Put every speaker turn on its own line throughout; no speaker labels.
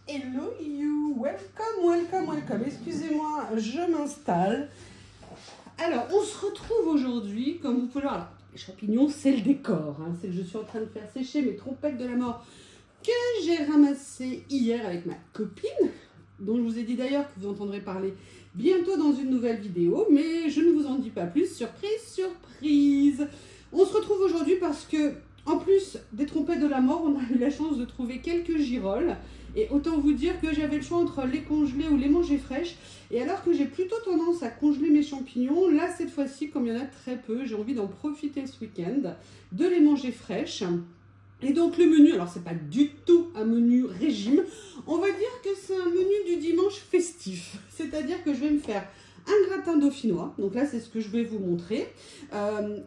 Hello you, welcome. Excusez-moi, je m'installe. Alors, on se retrouve aujourd'hui, comme vous pouvez le voir. Alors, les champignons, c'est le décor. Hein, c'est que je suis en train de faire sécher mes trompettes de la mort que j'ai ramassées hier avec ma copine, dont je vous ai dit d'ailleurs que vous entendrez parler bientôt dans une nouvelle vidéo, mais je ne vous en dis pas plus. Surprise. On se retrouve aujourd'hui parce que, en plus des trompettes de la mort, on a eu la chance de trouver quelques girolles. Et autant vous dire que j'avais le choix entre les congeler ou les manger fraîches. Et alors que j'ai plutôt tendance à congeler mes champignons, là cette fois-ci, comme il y en a très peu, j'ai envie d'en profiter ce week-end, de les manger fraîches. Et donc le menu, alors c'est pas du tout un menu régime, on va dire que c'est un menu du dimanche festif. C'est-à-dire que je vais me faire un gratin dauphinois, donc là c'est ce que je vais vous montrer,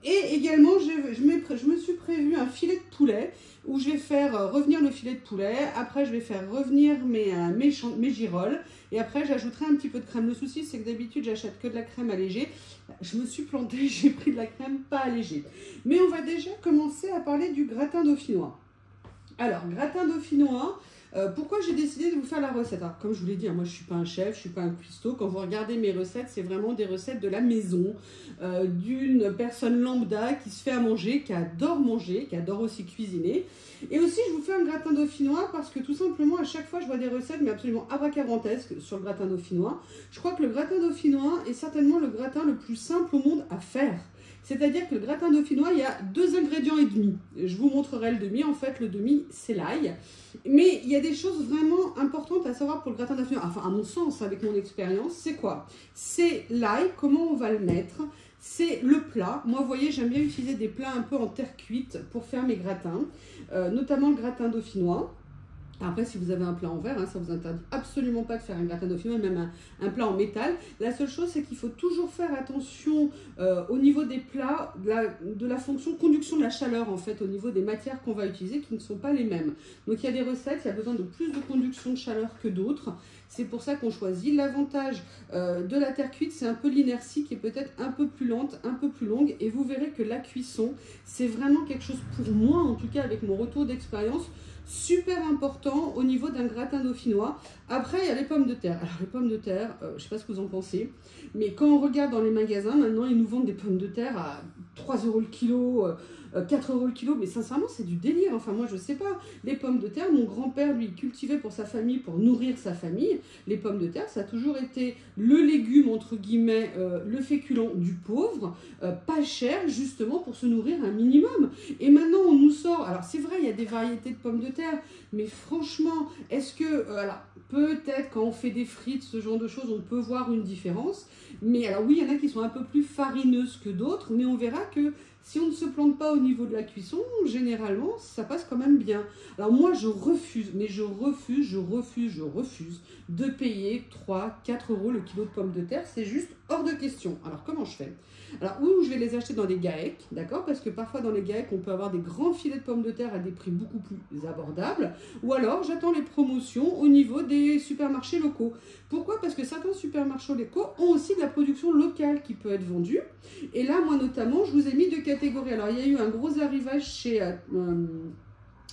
et également je me suis prévu un filet de poulet où je vais faire revenir le filet de poulet, après je vais faire revenir mes girolles, et après j'ajouterai un petit peu de crème. Le souci c'est que d'habitude j'achète que de la crème allégée, je me suis plantée, j'ai pris de la crème pas allégée. Mais on va déjà commencer à parler du gratin dauphinois. Alors, gratin dauphinois, pourquoi j'ai décidé de vous faire la recette? Alors, comme je vous l'ai dit, hein, moi je ne suis pas un chef, je ne suis pas un cuistot. Quand vous regardez mes recettes, c'est vraiment des recettes de la maison, d'une personne lambda qui se fait à manger, qui adore aussi cuisiner. Et aussi, je vous fais un gratin dauphinois parce que tout simplement, à chaque fois, je vois des recettes, mais absolument abracadabrantesques sur le gratin dauphinois. Je crois que le gratin dauphinois est certainement le gratin le plus simple au monde à faire. C'est-à-dire que le gratin dauphinois, il y a 2 ingrédients et demi. Je vous montrerai le demi. En fait, le demi, c'est l'ail. Mais il y a des choses vraiment importantes à savoir pour le gratin dauphinois. Enfin, à mon sens, avec mon expérience, c'est quoi? C'est l'ail, comment on va le mettre. C'est le plat. Moi, vous voyez, j'aime bien utiliser des plats un peu en terre cuite pour faire mes gratins. Notamment le gratin dauphinois. Après, si vous avez un plat en verre, hein, ça ne vous interdit absolument pas de faire un gratin dauphinois, même un plat en métal. La seule chose, c'est qu'il faut toujours faire attention au niveau des plats, de la fonction conduction de la chaleur, en fait, au niveau des matières qu'on va utiliser, qui ne sont pas les mêmes. Donc, il y a des recettes, il y a besoin de plus de conduction de chaleur que d'autres. C'est pour ça qu'on choisit. L'avantage de la terre cuite, c'est un peu l'inertie qui est peut-être un peu plus lente, un peu plus longue. Et vous verrez que la cuisson, c'est vraiment quelque chose, pour moi, en tout cas, avec mon retour d'expérience, super important au niveau d'un gratin dauphinois. Après, il y a les pommes de terre. Alors, les pommes de terre, je ne sais pas ce que vous en pensez, mais quand on regarde dans les magasins, maintenant, ils nous vendent des pommes de terre à 3 € le kilo, 4 € le kilo, mais sincèrement, c'est du délire. Enfin, moi, je ne sais pas. Les pommes de terre, mon grand-père, lui, cultivait pour sa famille, pour nourrir sa famille. Les pommes de terre, ça a toujours été le légume, entre guillemets, le féculent du pauvre, pas cher, justement, pour se nourrir un minimum. Et maintenant, on nous sort... Alors, c'est vrai, il y a des variétés de pommes de terre, mais franchement, est-ce que... alors, peut-être quand on fait des frites, ce genre de choses, on peut voir une différence. Mais alors oui, il y en a qui sont un peu plus farineuses que d'autres, mais on verra que si on ne se plante pas au niveau de la cuisson, généralement, ça passe quand même bien. Alors moi, je refuse, mais je refuse de payer 3-4 € le kilo de pommes de terre. C'est juste hors de question. Alors, comment je fais? Alors, ou je vais les acheter dans des GAEC, d'accord? Parce que parfois, dans les GAEC, on peut avoir des grands filets de pommes de terre à des prix beaucoup plus abordables. Ou alors, j'attends les promotions au niveau des supermarchés locaux. Pourquoi? Parce que certains supermarchés locaux ont aussi de la production locale qui peut être vendue. Et là, moi notamment, je vous ai mis 2 catégories. Alors, il y a eu un gros arrivage chez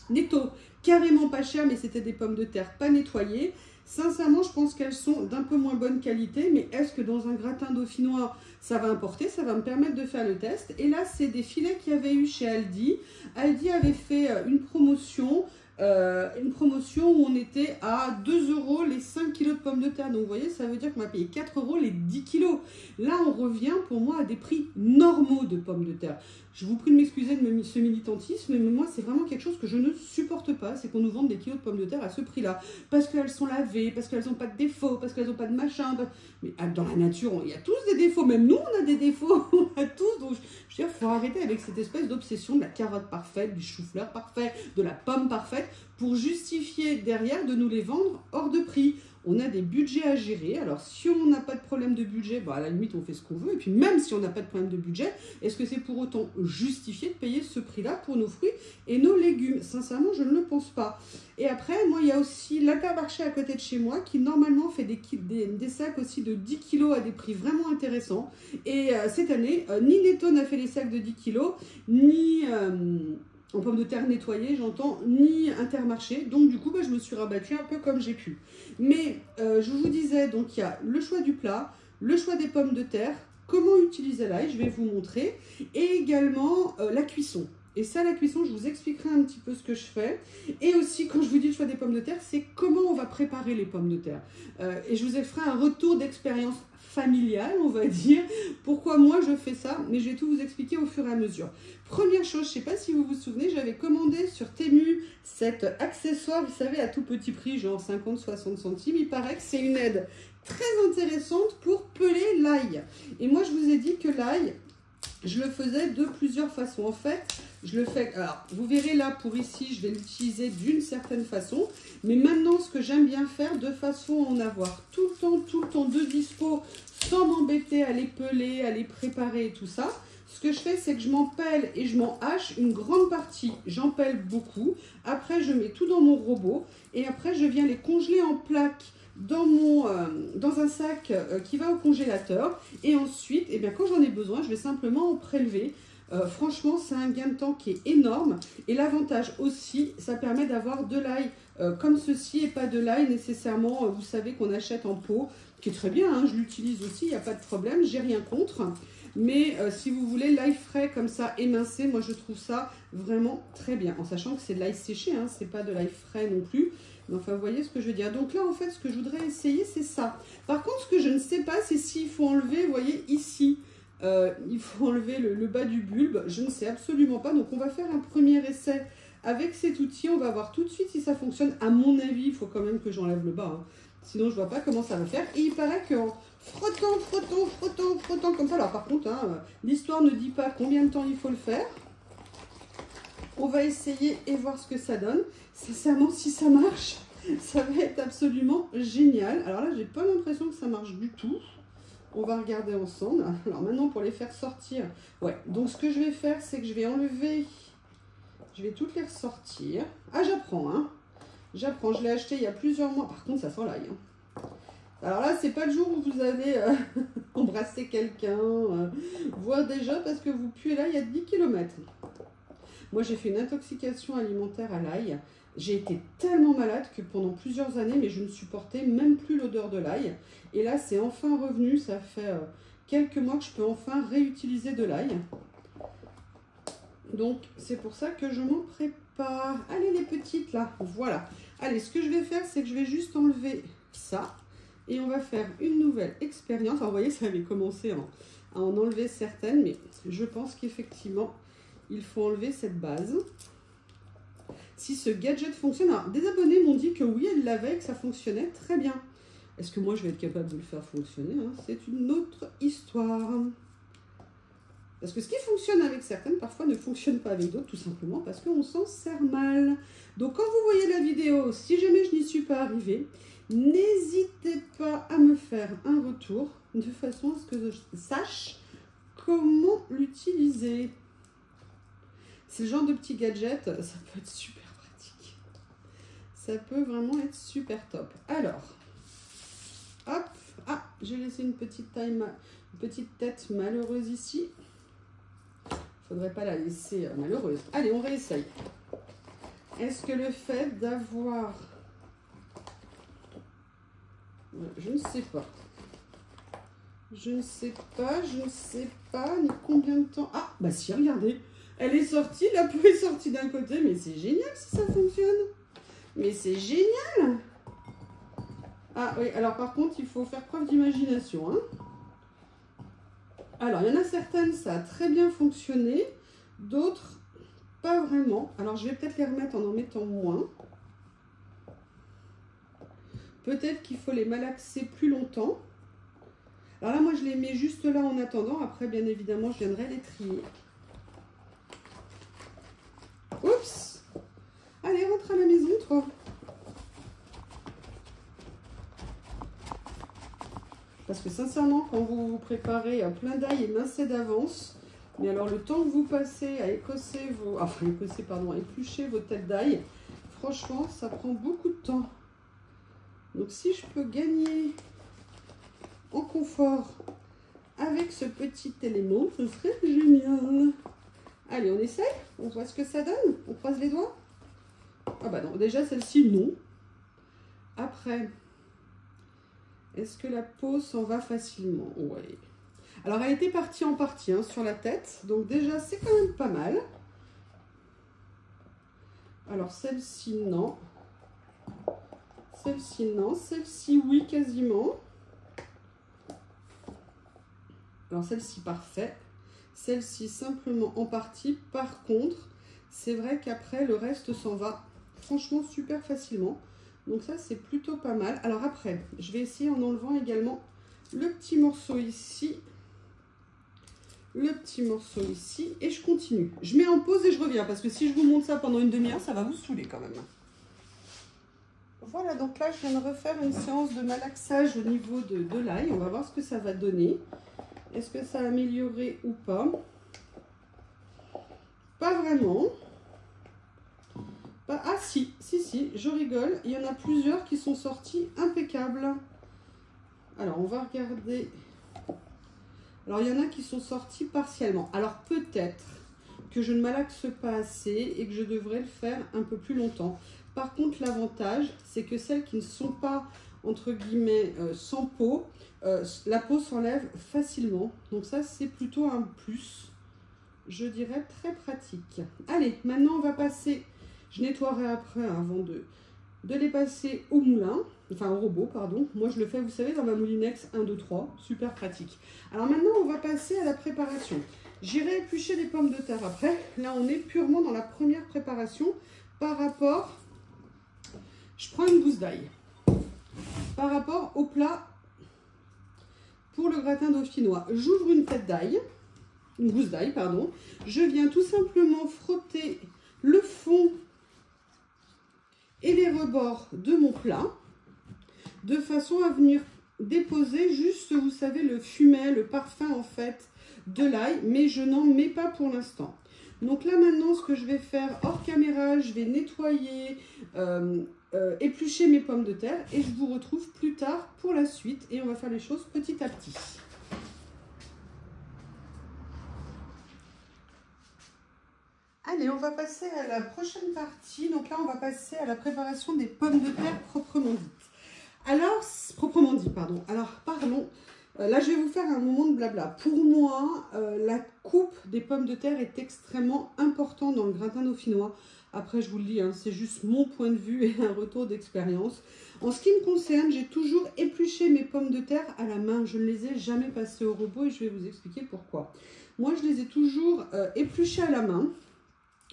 Netto, carrément pas cher, mais c'était des pommes de terre pas nettoyées. Sincèrement, je pense qu'elles sont d'un peu moins bonne qualité, mais est-ce que dans un gratin dauphinois, ça va importer? Ça va me permettre de faire le test. Et là, c'est des filets qu'il y avait eu chez Aldi. Aldi avait fait une promotion où on était à 2 € les 5 kilos de pommes de terre. Donc vous voyez, ça veut dire qu'on va payer 4 € les 10 kilos. Là, on revient pour moi à des prix normaux de pommes de terre. Je vous prie de m'excuser de ce militantisme, mais moi, c'est vraiment quelque chose que je ne supporte pas. C'est qu'on nous vende des kilos de pommes de terre à ce prix-là. Parce qu'elles sont lavées, parce qu'elles n'ont pas de défauts, parce qu'elles n'ont pas de machin. Mais dans la nature, il y a tous des défauts. Même nous, on a des défauts. On a tous. Donc, je veux dire, il faut arrêter avec cette espèce d'obsession de la carotte parfaite, du chou-fleur parfait, de la pomme parfaite, pour justifier derrière de nous les vendre hors de prix. On a des budgets à gérer. Alors, si on n'a pas de problème de budget, bah, à la limite, on fait ce qu'on veut. Et puis, même si on n'a pas de problème de budget, est-ce que c'est pour autant justifié de payer ce prix-là pour nos fruits et nos légumes? Sincèrement, je ne le pense pas. Et après, moi, il y a aussi l'Intermarché à côté de chez moi qui, normalement, fait des sacs aussi de 10 kilos à des prix vraiment intéressants. Et cette année, ni Netto n'a fait les sacs de 10 kilos, ni en pommes de terre nettoyées, j'entends, ni Intermarché. Donc du coup, bah, je me suis rabattue un peu comme j'ai pu. Mais je vous disais, donc il y a le choix du plat, le choix des pommes de terre, comment utiliser l'ail, je vais vous montrer, et également la cuisson. Et ça, la cuisson, je vous expliquerai un petit peu ce que je fais. Et aussi, quand je vous dis le choix des pommes de terre, c'est comment on va préparer les pommes de terre. Et je vous ferai un retour d'expérience familiale, on va dire. Pourquoi moi je fais ça, mais je vais tout vous expliquer au fur et à mesure. Première chose, je ne sais pas si vous vous souvenez, j'avais commandé sur Temu cet accessoire, vous savez, à tout petit prix, genre 50-60 centimes. Il paraît que c'est une aide très intéressante pour peler l'ail. Et moi, je vous ai dit que l'ail, je le faisais de plusieurs façons. En fait, je le fais, alors vous verrez là pour ici, je vais l'utiliser d'une certaine façon. Mais maintenant, ce que j'aime bien faire, de façon à en avoir tout le temps de dispo, sans m'embêter à les peler, à les préparer et tout ça. Ce que je fais, c'est que je m'en pèle et je m'en hache une grande partie. J'en pèle beaucoup. Après, je mets tout dans mon robot. Et après, je viens les congeler en plaques dans un sac qui va au congélateur. Et ensuite, eh bien, quand j'en ai besoin, je vais simplement en prélever. Franchement, c'est un gain de temps qui est énorme. Et l'avantage aussi, ça permet d'avoir de l'ail comme ceci et pas de l'ail nécessairement, vous savez, qu'on achète en pot, qui est très bien, hein, je l'utilise aussi, il n'y a pas de problème, j'ai rien contre. Mais si vous voulez l'ail frais comme ça, émincé, moi je trouve ça vraiment très bien. En sachant que c'est de l'ail séché, hein, c'est pas de l'ail frais non plus. Mais enfin, vous voyez ce que je veux dire. Donc là, en fait, ce que je voudrais essayer, c'est ça. Par contre, ce que je ne sais pas, c'est s'il faut enlever, vous voyez, ici. Il faut enlever le bas du bulbe. Je ne sais absolument pas. Donc, on va faire un premier essai avec cet outil. On va voir tout de suite si ça fonctionne. À mon avis, il faut quand même que j'enlève le bas. Hein. Sinon, je ne vois pas comment ça va faire. Et il paraît qu'en frottant comme ça. Alors, par contre, hein, l'histoire ne dit pas combien de temps il faut le faire. On va essayer et voir ce que ça donne. Sincèrement, si ça marche, ça va être absolument génial. Alors là, j'ai pas l'impression que ça marche du tout. On va regarder ensemble. Alors maintenant, pour les faire sortir, ouais. Donc ce que je vais faire, c'est que je vais enlever, je vais toutes les ressortir. Ah, j'apprends, hein. J'apprends. Je l'ai acheté il y a plusieurs mois. Par contre, ça sent l'ail. Hein. Alors là, c'est pas le jour où vous allez embrasser quelqu'un, voir déjà parce que vous puez l'ail à 10 km. Moi, j'ai fait une intoxication alimentaire à l'ail. J'ai été tellement malade que pendant plusieurs années, mais je ne supportais même plus l'odeur de l'ail. Et là, c'est enfin revenu. Ça fait quelques mois que je peux enfin réutiliser de l'ail. Donc, c'est pour ça que je m'en prépare. Allez, les petites, là. Voilà. Allez, ce que je vais faire, c'est que je vais juste enlever ça. Et on va faire une nouvelle expérience. Alors, vous voyez, ça avait commencé à en enlever certaines. Mais je pense qu'effectivement, il faut enlever cette base. Si ce gadget fonctionne, alors des abonnés m'ont dit que oui, elle l'avait, que ça fonctionnait très bien. Est-ce que moi je vais être capable de le faire fonctionner, hein? C'est une autre histoire. Parce que ce qui fonctionne avec certaines, parfois ne fonctionne pas avec d'autres, tout simplement parce qu'on s'en sert mal. Donc quand vous voyez la vidéo, si jamais je n'y suis pas arrivée, n'hésitez pas à me faire un retour de façon à ce que je sache comment l'utiliser. C'est le genre de petit gadget, ça peut être super pratique. Ça peut vraiment être super top. Alors, hop, ah, j'ai laissé une petite tête malheureuse ici. Faudrait pas la laisser malheureuse. Allez, on réessaye. Est-ce que le fait d'avoir... Je ne sais pas. Je ne sais pas ni combien de temps... Ah, bah si, regardez. Elle est sortie, la peau est sortie d'un côté, mais c'est génial si ça fonctionne. Mais c'est génial. Ah oui, alors par contre, il faut faire preuve d'imagination. Hein. Alors, il y en a certaines, ça a très bien fonctionné. D'autres, pas vraiment. Alors, je vais peut-être les remettre en mettant moins. Peut-être qu'il faut les malaxer plus longtemps. Alors là, moi, je les mets juste là en attendant. Après, bien évidemment, je viendrai les trier. Oups! Allez, rentre à la maison, toi. Parce que sincèrement, quand vous préparez plein d'ail émincé d'avance, mais alors le temps que vous passez à éplucher vos têtes d'ail, franchement, ça prend beaucoup de temps. Donc si je peux gagner en confort avec ce petit élément, ce serait génial. Allez, on essaie. On voit ce que ça donne. On croise les doigts. Ah bah non, déjà celle-ci, non. Après, est-ce que la peau s'en va facilement? Ouais. Alors, elle était partie en partie hein, sur la tête. Donc déjà, c'est quand même pas mal. Alors, celle-ci, non. Celle-ci, non. Celle-ci, oui, quasiment. Alors, celle-ci, parfait. Celle-ci, simplement en partie. Par contre, c'est vrai qu'après, le reste s'en va franchement super facilement. Donc ça, c'est plutôt pas mal. Alors après, je vais essayer en enlevant également le petit morceau ici. Le petit morceau ici. Et je continue. Je mets en pause et je reviens. Parce que si je vous montre ça pendant une demi-heure, ça va vous saouler quand même. Voilà, donc là, je viens de refaire une séance de malaxage au niveau de l'ail. On va voir ce que ça va donner. Est-ce que ça a amélioré ou pas? Pas vraiment. Ah si, je rigole. Il y en a plusieurs qui sont sortis impeccables. Alors, on va regarder. Alors, il y en a qui sont sortis partiellement. Alors, peut-être que je ne malaxe pas assez et que je devrais le faire un peu plus longtemps. Par contre, l'avantage, c'est que celles qui ne sont pas, entre guillemets, sans peau, la peau s'enlève facilement. Donc ça, c'est plutôt un plus. Je dirais très pratique. Allez, maintenant, on va passer... Je nettoierai après hein, avant de les passer au moulin, enfin au robot, pardon. Moi, je le fais, vous savez, dans ma Moulinex 1, 2, 3. Super pratique. Alors maintenant, on va passer à la préparation. J'irai éplucher les pommes de terre après. Là, on est purement dans la première préparation par rapport... Je prends une gousse d'ail. Par rapport au plat pour le gratin dauphinois. J'ouvre une tête d'ail, une gousse d'ail, pardon. Je viens tout simplement frotter le fond et les rebords de mon plat, de façon à venir déposer juste, vous savez, le fumet, le parfum en fait de l'ail, mais je n'en mets pas pour l'instant. Donc là maintenant, ce que je vais faire hors caméra, je vais nettoyer, éplucher mes pommes de terre et je vous retrouve plus tard pour la suite et on va faire les choses petit à petit. Allez, on va passer à la prochaine partie. Donc là, on va passer à la préparation des pommes de terre proprement dites. Alors, proprement dit, pardon. Alors, pardon. Là, je vais vous faire un moment de blabla. Pour moi, la coupe des pommes de terre est extrêmement importante dans le gratin dauphinois. Après, je vous le dis, hein, c'est juste mon point de vue et un retour d'expérience. En ce qui me concerne, j'ai toujours épluché mes pommes de terre à la main. Je ne les ai jamais passées au robot et je vais vous expliquer pourquoi. Moi, je les ai toujours épluchées à la main,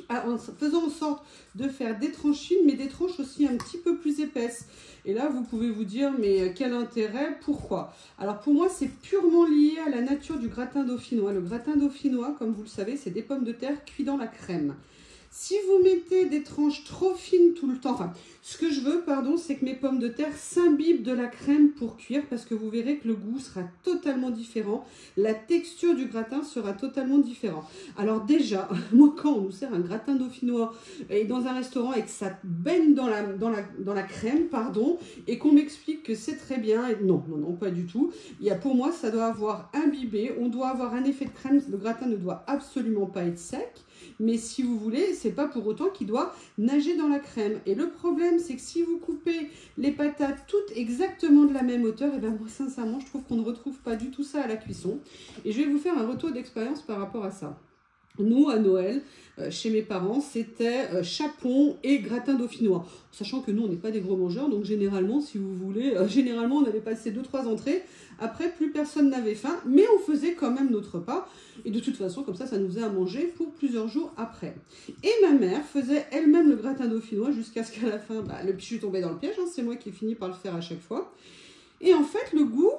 en faisant en sorte de faire des tranches fines, mais des tranches aussi un petit peu plus épaisses. Et là, vous pouvez vous dire, mais quel intérêt? Pourquoi? Alors, pour moi, c'est purement lié à la nature du gratin dauphinois. Le gratin dauphinois, comme vous le savez, c'est des pommes de terre cuites dans la crème. Si vous mettez des tranches trop fines tout le temps, enfin, ce que je veux, pardon, c'est que mes pommes de terre s'imbibent de la crème pour cuire, parce que vous verrez que le goût sera totalement différent, la texture du gratin sera totalement différente. Alors déjà, moi, quand on nous sert un gratin dauphinois et dans un restaurant et que ça baigne dans la crème, pardon, et qu'on m'explique que c'est très bien, et non, pas du tout. Pour moi, ça doit avoir imbibé, on doit avoir un effet de crème, le gratin ne doit absolument pas être sec. Mais si vous voulez, c'est pas pour autant qu'il doit nager dans la crème. Et le problème, c'est que si vous coupez les patates toutes exactement de la même hauteur, et bien moi, sincèrement, je trouve qu'on ne retrouve pas du tout ça à la cuisson. Et je vais vous faire un retour d'expérience par rapport à ça. Nous, à Noël, chez mes parents, c'était chapon et gratin dauphinois. Sachant que nous, on n'est pas des gros mangeurs, donc généralement, si vous voulez, généralement, on avait passé 2-3 entrées. Après, plus personne n'avait faim, mais on faisait quand même notre repas. Et de toute façon, comme ça nous faisait à manger pour plusieurs jours après. Et ma mère faisait elle-même le gratin dauphinois jusqu'à ce qu'à la fin, je suis tombée dans le piège, hein, c'est moi qui ai fini par le faire à chaque fois. Et en fait, le goût...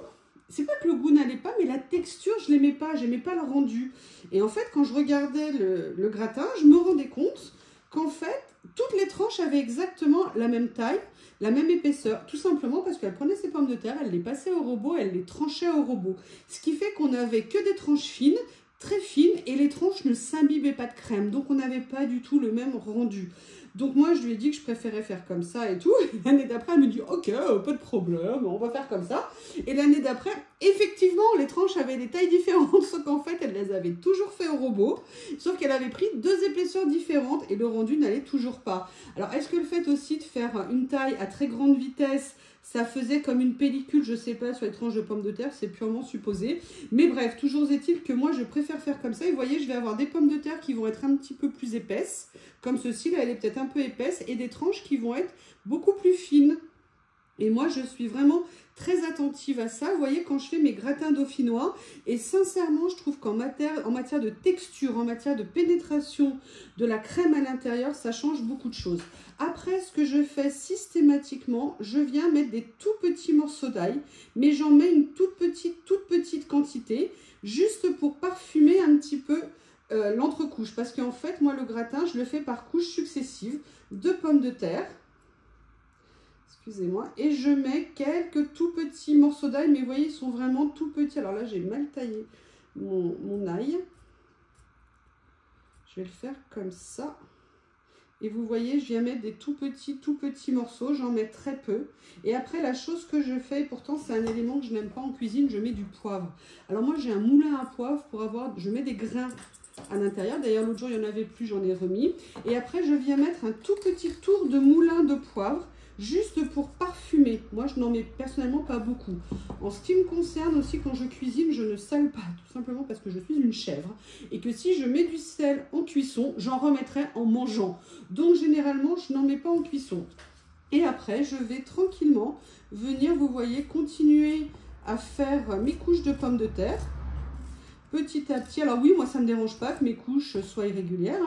C'est pas que le goût n'allait pas, mais la texture, je l'aimais pas, j'aimais pas le rendu. Et en fait, quand je regardais le gratin, je me rendais compte qu'en fait, toutes les tranches avaient exactement la même taille, la même épaisseur. Tout simplement parce qu'elle prenait ses pommes de terre, elle les passait au robot, elle les tranchait au robot. Ce qui fait qu'on n'avait que des tranches fines, très fines, et les tranches ne s'imbibaient pas de crème. Donc, on n'avait pas du tout le même rendu. Donc moi, je lui ai dit que je préférais faire comme ça et tout. L'année d'après, elle me dit, ok, pas de problème, on va faire comme ça. Et l'année d'après, effectivement, les tranches avaient des tailles différentes, sauf qu'en fait, elle les avait toujours fait au robot, sauf qu'elle avait pris 2 épaisseurs différentes et le rendu n'allait toujours pas. Alors, est-ce que le fait aussi de faire une taille à très grande vitesse, ça faisait comme une pellicule, je sais pas, sur les tranches de pommes de terre, c'est purement supposé. Mais bref, toujours est-il que moi, je préfère faire comme ça. Et vous voyez, je vais avoir des pommes de terre qui vont être un petit peu plus épaisses, comme ceci, là, elle est peut-être un peu épaisse, et des tranches qui vont être beaucoup plus fines. Et moi, je suis vraiment très attentive à ça. Vous voyez, quand je fais mes gratins dauphinois, et sincèrement, je trouve qu'en matière de texture, en matière de pénétration de la crème à l'intérieur, ça change beaucoup de choses. Après, ce que je fais systématiquement, je viens mettre des tout petits morceaux d'ail, mais j'en mets une toute petite quantité, juste pour parfumer un petit peu l'entrecouche. Parce qu'en fait, moi, le gratin, je le fais par couches successives de pommes de terre. Excusez-moi, et je mets quelques tout petits morceaux d'ail, mais vous voyez, ils sont vraiment tout petits. Alors là, j'ai mal taillé mon ail. Je vais le faire comme ça. Et vous voyez, je viens mettre des tout petits morceaux, j'en mets très peu. Et après, la chose que je fais, pourtant c'est un élément que je n'aime pas en cuisine, je mets du poivre. Alors moi, j'ai un moulin à poivre pour avoir, je mets des grains à l'intérieur. D'ailleurs, l'autre jour, il n'y en avait plus, j'en ai remis. Et après, je viens mettre un tout petit tour de moulin de poivre, juste pour parfumer. Moi, je n'en mets personnellement pas beaucoup. En ce qui me concerne aussi, quand je cuisine, je ne sale pas, tout simplement parce que je suis une chèvre. Et que si je mets du sel en cuisson, j'en remettrai en mangeant. Donc, généralement, je n'en mets pas en cuisson. Et après, je vais tranquillement venir, vous voyez, continuer à faire mes couches de pommes de terre. Petit à petit, alors oui, moi ça ne me dérange pas que mes couches soient irrégulières.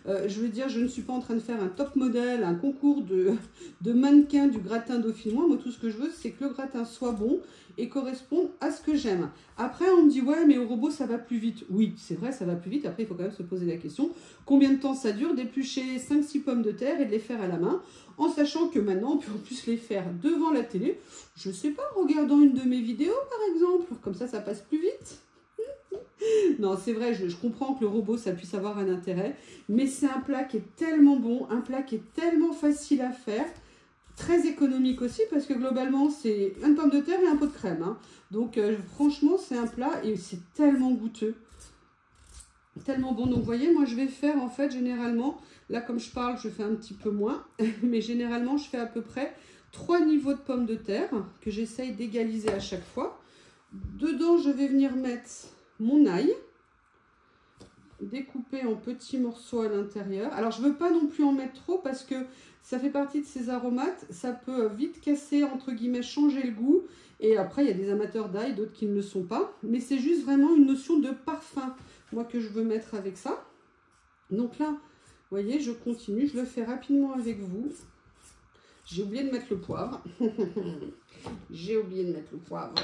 Je veux dire, je ne suis pas en train de faire un top modèle, un concours de mannequin du gratin dauphinois. Moi, tout ce que je veux, c'est que le gratin soit bon et corresponde à ce que j'aime. Après, on me dit, ouais, mais au robot, ça va plus vite. Oui, c'est vrai, ça va plus vite. Après, il faut quand même se poser la question, combien de temps ça dure d'éplucher 5-6 pommes de terre et de les faire à la main, en sachant que maintenant, on peut en plus les faire devant la télé. Je ne sais pas, en regardant une de mes vidéos, par exemple. Comme ça passe plus vite. Non, c'est vrai, je comprends que le robot, ça puisse avoir un intérêt, mais c'est un plat qui est tellement bon, un plat qui est tellement facile à faire, très économique aussi, parce que globalement, c'est une pomme de terre et un pot de crème. Donc, franchement, c'est un plat et c'est tellement goûteux, tellement bon. Donc, vous voyez, moi, je vais faire, en fait, généralement, là, comme je parle, je fais un petit peu moins, mais généralement, je fais à peu près 3 niveaux de pommes de terre que j'essaye d'égaliser à chaque fois. Dedans, je vais venir mettre mon ail, découpé en petits morceaux à l'intérieur. Alors, je ne veux pas non plus en mettre trop parce que ça fait partie de ces aromates. Ça peut vite casser, entre guillemets, changer le goût. Et après, il y a des amateurs d'ail, d'autres qui ne le sont pas. Mais c'est juste vraiment une notion de parfum, moi, que je veux mettre avec ça. Donc là, vous voyez, je continue. Je le fais rapidement avec vous. J'ai oublié de mettre le poivre. J'ai oublié de mettre le poivre.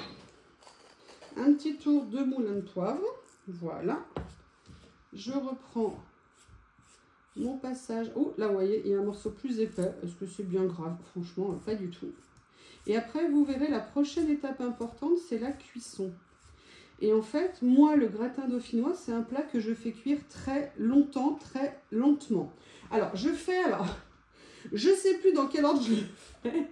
Un petit tour de moulin de poivre, voilà. Je reprends mon passage. Oh, là, vous voyez, il y a un morceau plus épais. Est-ce que c'est bien grave? Franchement, pas du tout. Et après, vous verrez, la prochaine étape importante, c'est la cuisson. Et en fait, moi, le gratin dauphinois, c'est un plat que je fais cuire très longtemps, très lentement. Alors, je ne sais plus dans quel ordre je le fais,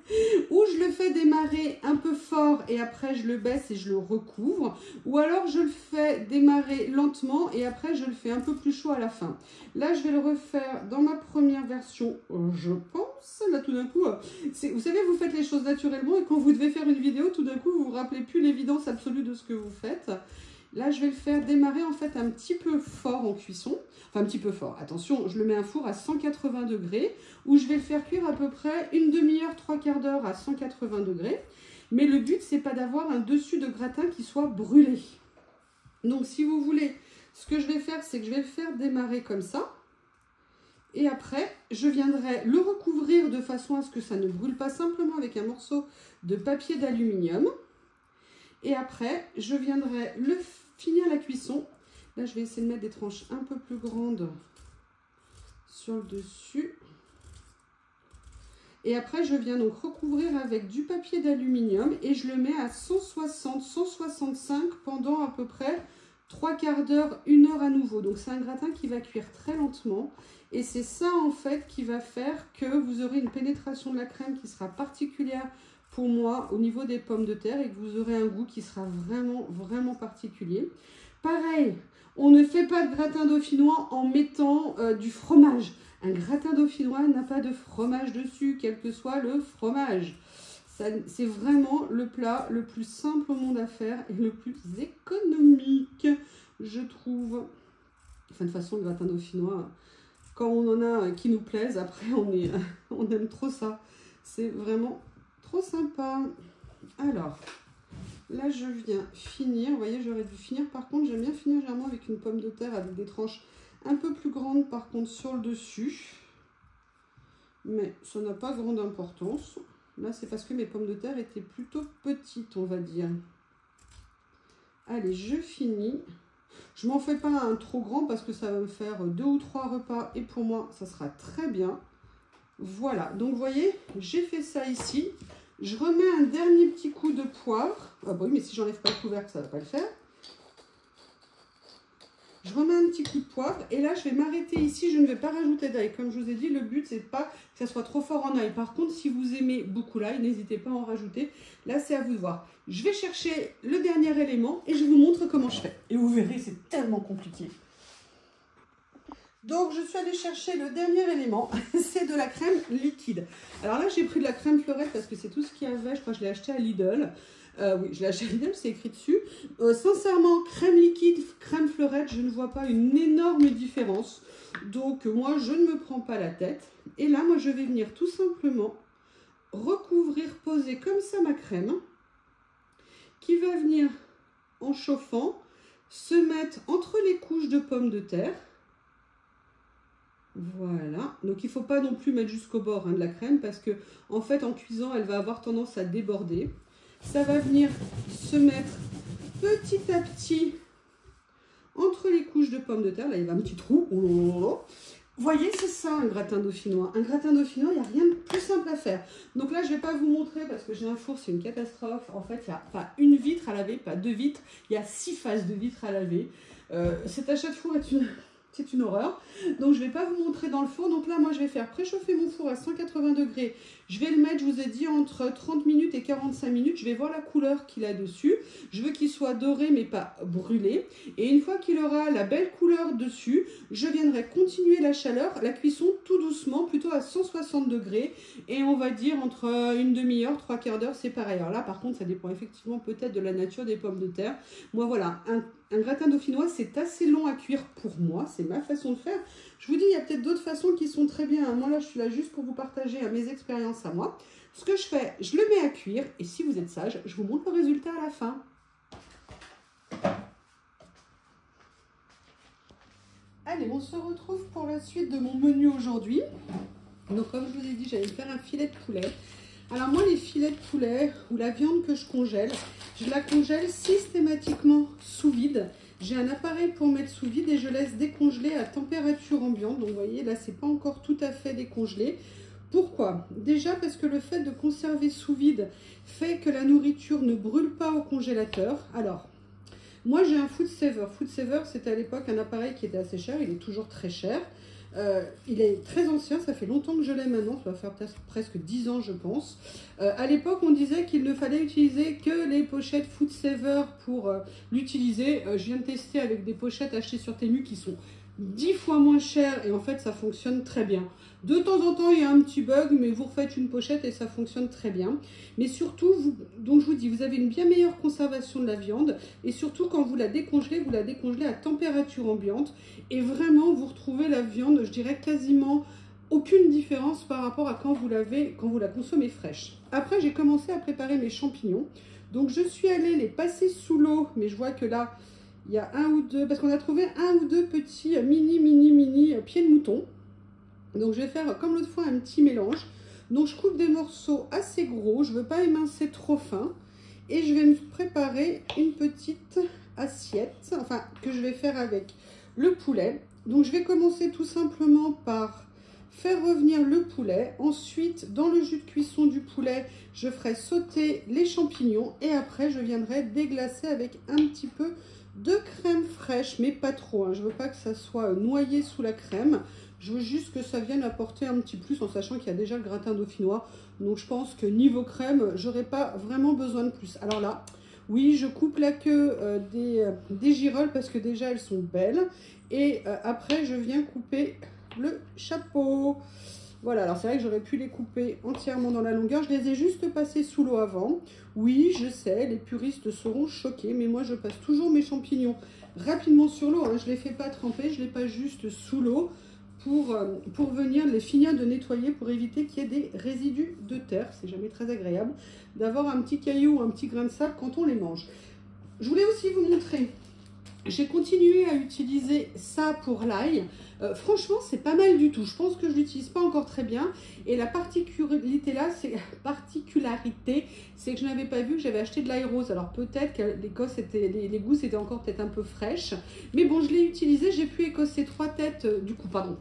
ou je le fais démarrer un peu fort et après je le baisse et je le recouvre, ou alors je le fais démarrer lentement et après je le fais un peu plus chaud à la fin. Là, je vais le refaire dans ma première version, je pense. Là, tout d'un coup, vous savez, vous faites les choses naturellement et quand vous devez faire une vidéo, tout d'un coup, vous ne vous rappelez plus l'évidence absolue de ce que vous faites. Là, je vais le faire démarrer en fait un petit peu fort en cuisson. Enfin, un petit peu fort. Attention, je le mets à un four à 180 degrés où je vais le faire cuire à peu près une demi-heure, 3/4 d'heure à 180 degrés. Mais le but, c'est pas d'avoir un dessus de gratin qui soit brûlé. Donc, si vous voulez, ce que je vais faire, c'est que je vais le faire démarrer comme ça. Et après, je viendrai le recouvrir de façon à ce que ça ne brûle pas, simplement avec un morceau de papier d'aluminium. Et après, je viendrai le finir la cuisson. Là, je vais essayer de mettre des tranches un peu plus grandes sur le dessus. Et après, je viens donc recouvrir avec du papier d'aluminium et je le mets à 160, 165 pendant à peu près 3/4 d'heure, 1 heure à nouveau. Donc c'est un gratin qui va cuire très lentement. Et c'est ça en fait qui va faire que vous aurez une pénétration de la crème qui sera particulière pour moi au niveau des pommes de terre et que vous aurez un goût qui sera vraiment, vraiment particulier. Pareil, on ne fait pas de gratin dauphinois en mettant du fromage. Un gratin dauphinois n'a pas de fromage dessus, quel que soit le fromage. C'est vraiment le plat le plus simple au monde à faire et le plus économique, je trouve. Enfin, de toute façon, le gratin dauphinois, quand on en a qui nous plaisent, après, on aime trop ça. C'est vraiment trop sympa. Alors, là, je viens finir. Vous voyez, j'aurais dû finir. Par contre, j'aime bien finir généralement avec une pomme de terre avec des tranches un peu plus grandes, par contre, sur le dessus. Mais ça n'a pas grande importance. Là, c'est parce que mes pommes de terre étaient plutôt petites, on va dire. Allez, je finis. Je m'en fais pas un trop grand parce que ça va me faire 2 ou 3 repas. Et pour moi, ça sera très bien. Voilà. Donc, vous voyez, j'ai fait ça ici. Je remets un dernier petit coup de poivre. Ah bah oui, mais si j'enlève pas le couvercle, ça va pas le faire. Je remets un petit coup de poivre et là je vais m'arrêter ici, je ne vais pas rajouter d'ail. Comme je vous ai dit, le but c'est pas que ça soit trop fort en ail. Par contre, si vous aimez beaucoup l'ail, n'hésitez pas à en rajouter. Là c'est à vous de voir. Je vais chercher le dernier élément et je vous montre comment je fais. Et vous verrez, c'est tellement compliqué. Donc je suis allée chercher le dernier élément, c'est de la crème liquide. Alors là j'ai pris de la crème fleurette parce que c'est tout ce qu'il y avait, je crois que je l'ai acheté à Lidl. Oui, je l'ai acheté à Lidl, c'est écrit dessus. Sincèrement, crème liquide, crème fleurette, je ne vois pas une énorme différence. Donc moi, je ne me prends pas la tête. Et là, moi, je vais venir tout simplement recouvrir, poser comme ça ma crème, qui va venir, en chauffant, se mettre entre les couches de pommes de terre. Voilà, donc il ne faut pas non plus mettre jusqu'au bord de la crème parce que en fait en cuisant elle va avoir tendance à déborder. Ça va venir se mettre petit à petit entre les couches de pommes de terre. Là il y a un petit trou. Oh là là là. Vous voyez, c'est ça un gratin dauphinois. Un gratin dauphinois, il n'y a rien de plus simple à faire. Donc là je ne vais pas vous montrer parce que j'ai un four, c'est une catastrophe. En fait il n'y a pas une vitre à laver, pas 2 vitres, il y a 6 faces de vitres à laver. Cet achat de four c'est une horreur. Donc je ne vais pas vous montrer dans le four. Donc là moi je vais faire préchauffer mon four à 180 degrés. Je vais le mettre, je vous ai dit, entre 30 minutes et 45 minutes. Je vais voir la couleur qu'il a dessus. Je veux qu'il soit doré mais pas brûlé. Et une fois qu'il aura la belle couleur dessus, je viendrai continuer la chaleur, la cuisson tout doucement, plutôt à 160 degrés. Et on va dire entre une demi-heure, 3/4 d'heure, c'est pareil. Alors là par contre ça dépend effectivement peut-être de la nature des pommes de terre. Moi voilà, un gratin dauphinois c'est assez long à cuire pour moi, c'est ma façon de faire. Je vous dis, il y a peut-être d'autres façons qui sont très bien. Moi là je suis là juste pour vous partager mes expériences à moi. Ce que je fais, je le mets à cuire et si vous êtes sage, je vous montre le résultat à la fin. Allez, on se retrouve pour la suite de mon menu aujourd'hui. Donc comme je vous ai dit, j'allais faire un filet de poulet. Alors moi, les filets de poulet ou la viande que je congèle, je la congèle systématiquement sous vide. J'ai un appareil pour mettre sous vide et je laisse décongeler à température ambiante. Donc vous voyez, là, c'est pas encore tout à fait décongelé. Pourquoi? Déjà parce que le fait de conserver sous vide fait que la nourriture ne brûle pas au congélateur. Alors, moi j'ai un Food Saver. Food Saver, c'était à l'époque un appareil qui était assez cher, il est toujours très cher. Il est très ancien, ça fait longtemps que je l'ai maintenant, ça va faire presque 10 ans je pense. À l'époque on disait qu'il ne fallait utiliser que les pochettes Food Saver pour l'utiliser. Je viens de tester avec des pochettes achetées sur Temu qui sont 10 fois moins chères et en fait ça fonctionne très bien. De temps en temps il y a un petit bug mais vous refaites une pochette et ça fonctionne très bien. Mais surtout, donc je vous dis, vous avez une bien meilleure conservation de la viande et surtout quand vous la décongelez à température ambiante et vraiment vous retrouvez la viande, je dirais quasiment aucune différence par rapport à quand vous la consommez fraîche. Après j'ai commencé à préparer mes champignons. Donc je suis allée les passer sous l'eau mais je vois que là il y a un ou deux, parce qu'on a trouvé un ou deux petits mini pieds de mouton. Donc je vais faire comme l'autre fois un petit mélange. Donc je coupe des morceaux assez gros, je ne veux pas émincer trop fin. Et je vais me préparer une petite assiette, enfin que je vais faire avec le poulet. Donc je vais commencer tout simplement par faire revenir le poulet. Ensuite, dans le jus de cuisson du poulet, je ferai sauter les champignons. Et après, je viendrai déglacer avec un petit peu de crème fraîche, mais pas trop, hein. Je veux pas que ça soit noyé sous la crème. Je veux juste que ça vienne apporter un petit plus en sachant qu'il y a déjà le gratin dauphinois. Donc je pense que niveau crème, j'aurais pas vraiment besoin de plus. Alors là, oui, je coupe la queue des girolles parce que déjà elles sont belles. Et après, je viens couper le chapeau. Voilà, alors c'est vrai que j'aurais pu les couper entièrement dans la longueur. Je les ai juste passés sous l'eau avant. Oui, je sais, les puristes seront choqués, mais moi je passe toujours mes champignons rapidement sur l'eau, hein. Je ne les fais pas tremper, je les passe juste sous l'eau pour venir les finir de nettoyer, pour éviter qu'il y ait des résidus de terre. C'est jamais très agréable d'avoir un petit caillou ou un petit grain de sable quand on les mange. Je voulais aussi vous montrer, j'ai continué à utiliser ça pour l'ail. Franchement, c'est pas mal du tout. Je pense que je l'utilise pas encore très bien. Et la particularité là, c'est que je n'avais pas vu que j'avais acheté de l'ail rose. Alors peut-être que les gousses étaient encore peut-être un peu fraîches. Mais bon, je l'ai utilisé. J'ai pu écosser 3 têtes,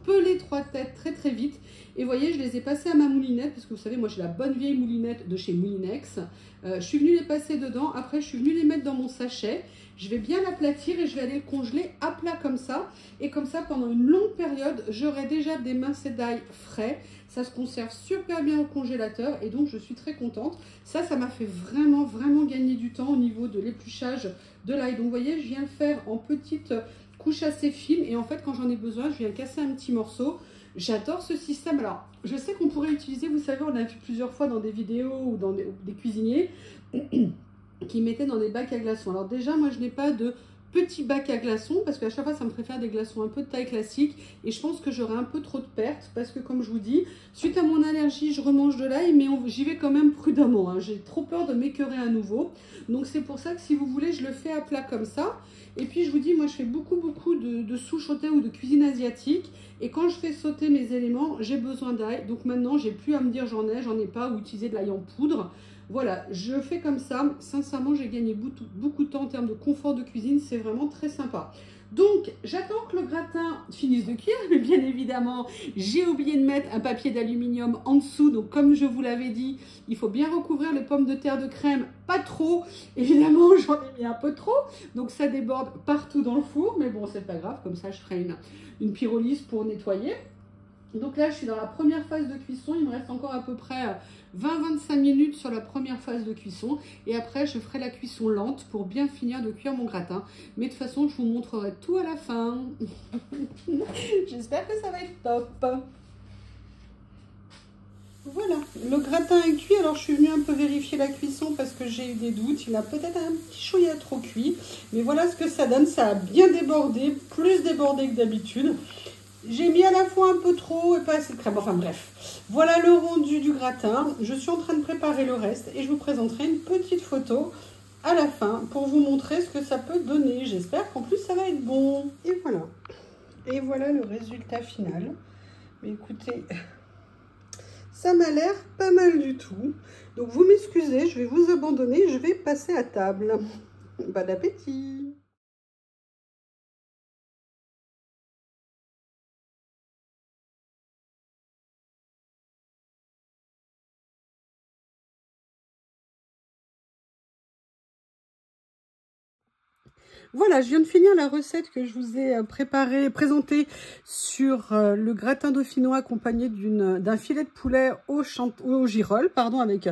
peler 3 têtes très très vite. Et vous voyez, je les ai passées à ma moulinette. Parce que vous savez, moi j'ai la bonne vieille moulinette de chez Moulinex. Je suis venue les passer dedans. Après, je suis venue les mettre dans mon sachet. Je vais bien l'aplatir et je vais aller le congeler à plat comme ça. Et comme ça, pendant une longue période, j'aurai déjà des mincées d'ail frais. Ça se conserve super bien au congélateur et donc je suis très contente. Ça m'a fait vraiment, vraiment gagner du temps au niveau de l'épluchage de l'ail. Donc vous voyez, je viens le faire en petites couches assez fines. Et en fait, quand j'en ai besoin, je viens casser un petit morceau. J'adore ce système. Alors, je sais qu'on pourrait utiliser, vous savez, on l'a vu plusieurs fois dans des vidéos ou dans des cuisiniers qui mettaient dans des bacs à glaçons. Alors déjà, moi, je n'ai pas de petit bac à glaçons parce qu'à chaque fois, ça me préfère des glaçons un peu de taille classique et je pense que j'aurai un peu trop de pertes parce que, comme je vous dis, suite à mon allergie, je remange de l'ail, mais j'y vais quand même prudemment, hein. J'ai trop peur de m'écœurer à nouveau. Donc, c'est pour ça que si vous voulez, je le fais à plat comme ça. Et puis, je vous dis, moi, je fais beaucoup de souches sautées ou de cuisine asiatique. Et quand je fais sauter mes éléments, j'ai besoin d'ail. Donc maintenant, j'ai plus à me dire j'en ai pas, ou utiliser de l'ail en poudre. Voilà, je fais comme ça. Sincèrement, j'ai gagné beaucoup de temps en termes de confort de cuisine. C'est vraiment très sympa. Donc, j'attends que le gratin finisse de cuire. Mais bien évidemment, j'ai oublié de mettre un papier d'aluminium en dessous. Donc, comme je vous l'avais dit, il faut bien recouvrir les pommes de terre de crème. Pas trop. Évidemment, j'en ai mis un peu trop. Donc, ça déborde partout dans le four. Mais bon, c'est pas grave. Comme ça, je ferai une pyrolyse pour nettoyer. Donc là, je suis dans la première phase de cuisson. Il me reste encore à peu près 20-25 minutes sur la première phase de cuisson. Et après, je ferai la cuisson lente pour bien finir de cuire mon gratin. Mais de toute façon, je vous montrerai tout à la fin. J'espère que ça va être top. Voilà, le gratin est cuit. Alors, je suis venue un peu vérifier la cuisson parce que j'ai eu des doutes. Il a peut-être un petit chouïa trop cuit. Mais voilà ce que ça donne. Ça a bien débordé, plus débordé que d'habitude. J'ai mis à la fois un peu trop et pas assez de crème. Enfin bref, voilà le rendu du gratin. Je suis en train de préparer le reste et je vous présenterai une petite photo à la fin pour vous montrer ce que ça peut donner. J'espère qu'en plus ça va être bon. Et voilà. Et voilà le résultat final. Mais écoutez, ça m'a l'air pas mal du tout. Donc vous m'excusez, je vais vous abandonner. Je vais passer à table. Bon appétit! Voilà, je viens de finir la recette que je vous ai présentée sur le gratin dauphinois accompagné d'un filet de poulet au girolles, pardon, avec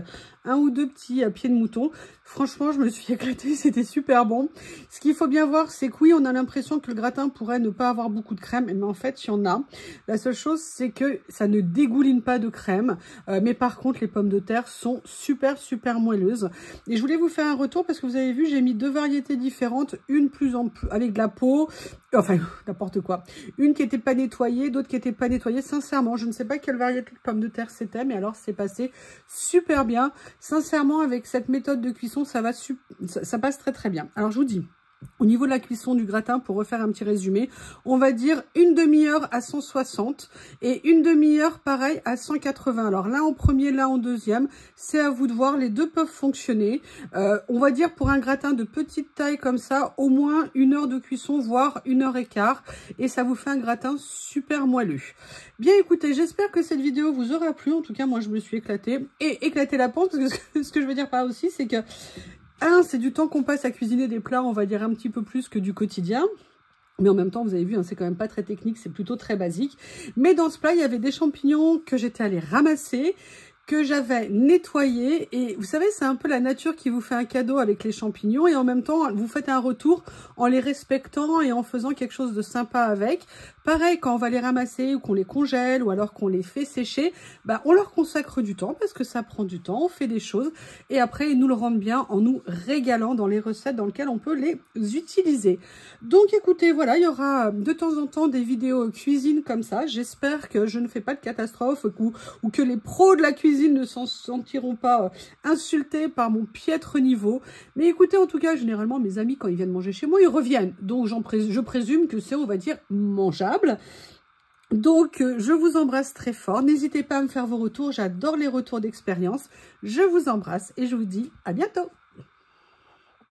un ou deux petits pieds de mouton. Franchement, je me suis éclatée, c'était super bon. Ce qu'il faut bien voir, c'est que oui, on a l'impression que le gratin pourrait ne pas avoir beaucoup de crème, mais en fait, il y en a. La seule chose, c'est que ça ne dégouline pas de crème, mais par contre, les pommes de terre sont super moelleuses. Et je voulais vous faire un retour parce que vous avez vu, j'ai mis deux variétés différentes, une avec de la peau, enfin n'importe quoi, une qui était pas nettoyée, d'autres qui étaient pas nettoyées. Sincèrement, je ne sais pas quelle variété de pommes de terre c'était, mais alors c'est passé super bien. Sincèrement, avec cette méthode de cuisson, ça passe très bien. Alors je vous dis, au niveau de la cuisson du gratin, pour refaire un petit résumé, on va dire une demi-heure à 160 et une demi-heure pareil à 180. Alors l'un en premier, l'un en deuxième, c'est à vous de voir, les deux peuvent fonctionner. On va dire pour un gratin de petite taille comme ça, au moins 1 heure de cuisson, voire 1h15, et ça vous fait un gratin super moelleux. Bien écoutez, j'espère que cette vidéo vous aura plu. En tout cas, moi je me suis éclatée, et éclaté la panse, parce que ce que je veux dire par là aussi, c'est que c'est du temps qu'on passe à cuisiner des plats, on va dire un petit peu plus que du quotidien. Mais en même temps, vous avez vu, hein, c'est quand même pas très technique, c'est plutôt très basique. Mais dans ce plat, il y avait des champignons que j'étais allée ramasser, que j'avais nettoyé, et vous savez, c'est un peu la nature qui vous fait un cadeau avec les champignons, et en même temps, vous faites un retour en les respectant et en faisant quelque chose de sympa avec. Pareil, quand on va les ramasser ou qu'on les congèle ou alors qu'on les fait sécher, bah, on leur consacre du temps parce que ça prend du temps, on fait des choses, et après, ils nous le rendent bien en nous régalant dans les recettes dans lesquelles on peut les utiliser. Donc écoutez, voilà, il y aura de temps en temps des vidéos cuisine comme ça. J'espère que je ne fais pas de catastrophe ou que les pros de la cuisine ne s'en sentiront pas insultés par mon piètre niveau. Mais écoutez, en tout cas, généralement, mes amis, quand ils viennent manger chez moi, ils reviennent. Donc, je présume que c'est, on va dire, mangeable. Donc, je vous embrasse très fort. N'hésitez pas à me faire vos retours. J'adore les retours d'expérience. Je vous embrasse et je vous dis à bientôt.